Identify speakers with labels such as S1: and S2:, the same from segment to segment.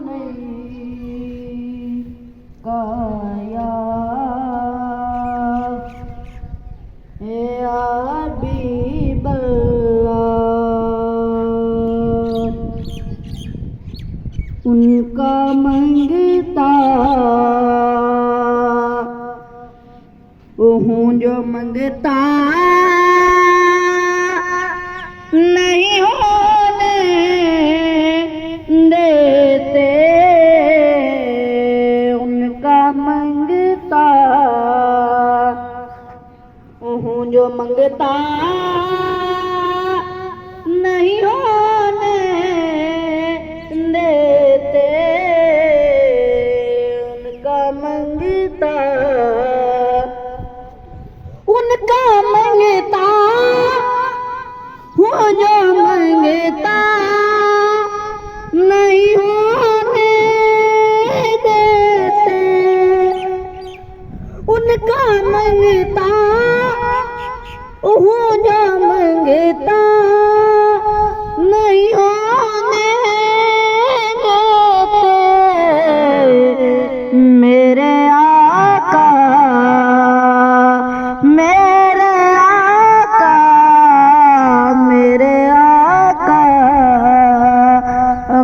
S1: नहीं काया या हबीबल्लाह। उनका मंगता हूँ जो मंगता नहीं होने देते। उनका मंगता हूँ जो मंगता नहीं होने देते। उनका मंगता वो जो मंगता नहीं होने देते। उनका मंगता वो जो मंगता नहीं होने देते। मेरे आका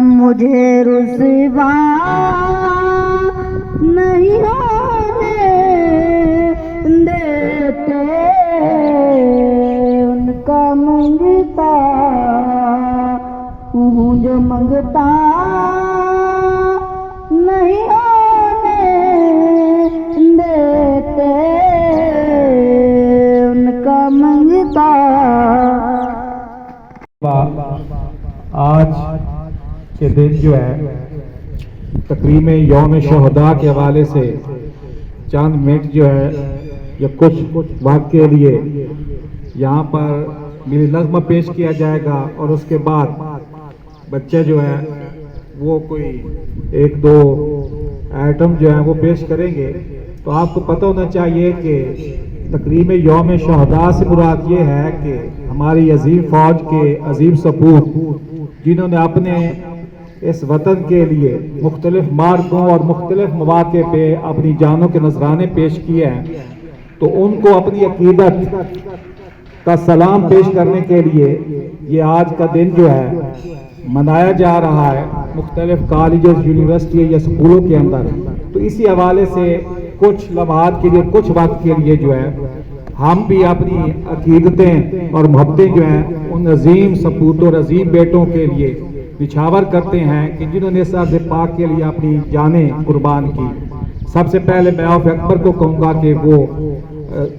S1: मुझे रुसवा नहीं होने देते। उनका मंगता हूँ जो मंगता नहीं होने देते। उनका मंगता।
S2: आज के दिन जो है तकरीम यौम शहदा के हवाले से चंद मिनट जो है या कुछ वक्त के लिए यहाँ पर मेरी नज़्म पेश किया जाएगा और उसके बाद बच्चे जो है वो कोई एक दो आइटम जो है वो पेश करेंगे। तो आपको पता होना चाहिए कि तकरीम यौम शहदा से मुराद ये है कि हमारी अजीम फौज के अजीम सपूत जिन्होंने अपने इस वतन के लिए मुख्तलिफ मार्गों और मुख्तलिफ मौके पे अपनी जानों के नजराने पेश किए हैं, तो उनको अपनी अकीदत का सलाम पेश करने के लिए ये आज का दिन जो है मनाया जा रहा है मुख्तलिफ कॉलेजेस, यूनिवर्सिटी या स्कूलों के अंदर। तो इसी हवाले से कुछ लम्हात के लिए, कुछ वक्त के लिए जो है हम भी अपनी अकीदतें और मोहब्बतें जो हैं उन अजीम सपूतों और अजीम बेटों के लिए निछावर करते हैं कि जिन्होंने इस अर्ज़ पाक के लिए अपनी जानें कुर्बान की। सबसे पहले मैं औफ अकबर को कहूँगा कि वो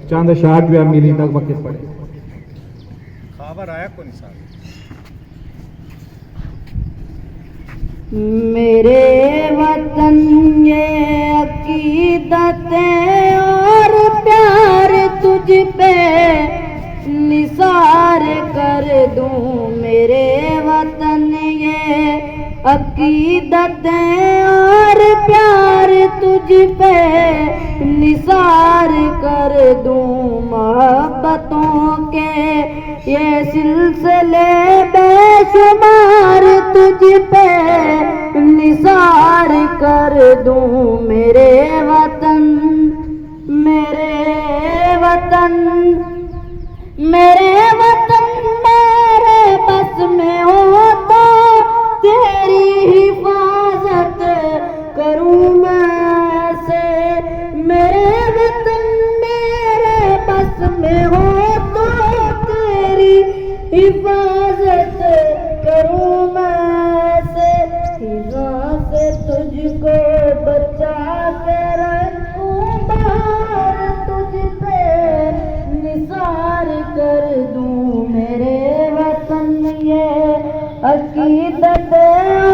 S2: चंद अशआर जो है मिली नग़्मा के पढ़े। खबर आया कौन साहब?
S1: मेरे वतन ये अकीदतें और प्यार तुझ पे निसार कर दूं। मेरे वतन ये अकीदतें और प्यार तुझ पे निसार कर दूं। मोहब्बतों के ये सिलसिले बेशुमार तुझ पे निसार कर दूं। मेरे वतन मेरे वतन मेरे वतन मेरे बस में हो तो तेरी हिफाजत करूं मैं से। मेरे वतन मेरे बस में हो तो तेरी हिफाजत करूं मैं से। हिफाजत से तुझको बचा के रखूं, बाहर तुझ पे निसार कर दूं। मेरे वतन ये अकीदत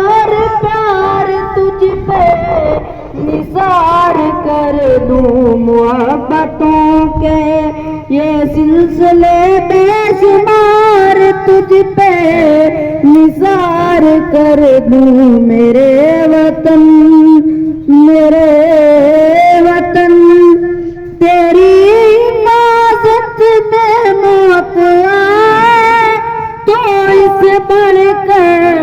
S1: और प्यार तुझ पे निसार कर दूं। मोहब्बतों के ये सिलसिले बेशुमार तुझ पे निसार कर दूं। मेरे वतन तेरी इमारत में मौत आए तो इसे बढ़कर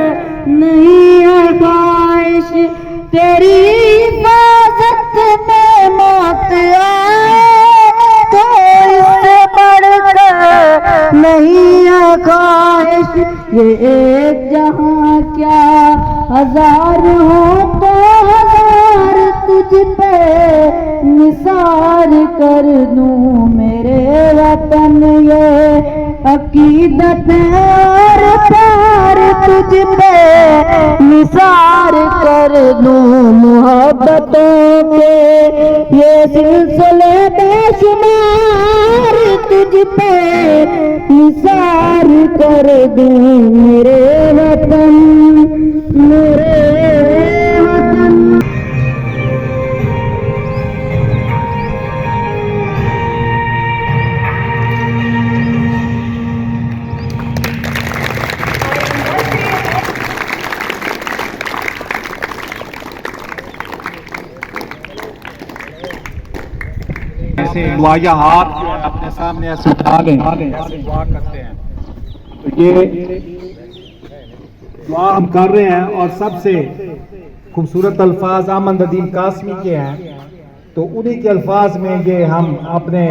S1: नहीं है ख्वाहिश। ख्वाहिश तेरी हिफाजत में मौत आए तो इससे बढ़कर नहीं है ख्वाहिश। ये एक जहां क्या हजार हो तो हजार तुझ पे निसार कर दूं मेरे वतन। ये अकीदत और प्यार तुझ पे निसार कर दूं मोहब्बतों के ये सिलसिले बेशुमार तुझ पे निसार कर दूं मेरे वतन मेरे वतन।
S2: ऐसे दुआया हाथ अपने सामने ऐसे उठा लें, ऐसे दुआ करते हैं। तो ये दुआ हम कर रहे हैं और सबसे खूबसूरत अल्फाज अहमद नदीम कासमी के हैं, तो उन्हीं के अल्फाज में ये हम अपने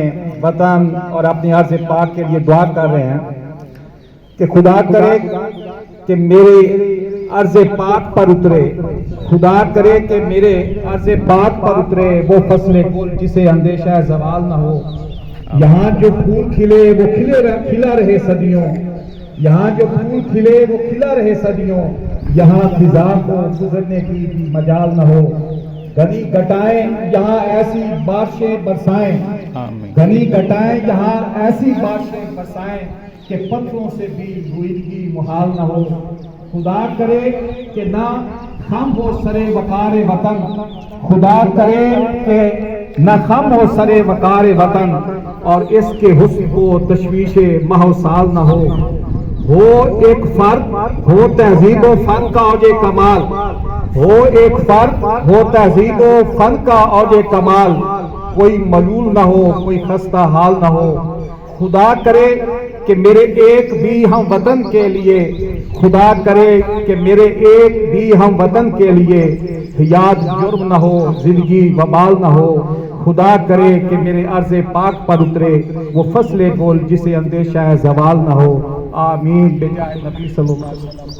S2: वतन और अपने अर्ज़ पाक के लिए दुआ कर रहे हैं कि खुदा करे कि मेरे अर्ज़ पाक पर उतरे, खुदा करे कि मेरे अर्ज़ पाक पर उतरे वो फसले गुल जिसे अंदेशा ज़वाल न हो। यहाँ जो फूल खिले वो खिला रहे सदियों, यहाँ जो फूल खिले वो खिला रहे सदियों, यहाँ खिजा को गुजरने की भी मजाल न हो। घनी घटाएं यहाँ ऐसी बारिशें बरसाएं, घनी घटाएं यहाँ ऐसी बारिशें बरसाएं कि पत्थरों से भी रुईदगी मुहाल न हो। खुदा करे कि ना खम हो सरे वकार वतन, खुदा करे कि न खम हो सरे वकार वतन और इसके हुस्न को तशवीशे महसाल न हो एक फर्क हो तहजीब व फन का औजे कमाल, हो एक फर्क हो तहजीब व फन का औजे कमाल, कोई मलूल न हो कोई खस्ता हाल न हो। खुदा करे कि मेरे एक भी हम वतन के लिए, खुदा करे कि मेरे एक भी हम वतन के लिए याद जुर्म न हो जिंदगी वबाल न हो। खुदा करे कि मेरे अर्ज़ पाक पर उतरे वो फसले गोल जिसे अंदेशा ज़वाल न हो। आमीन बिजाए नबी सल्लल्लाहु अलैहि वसल्लम।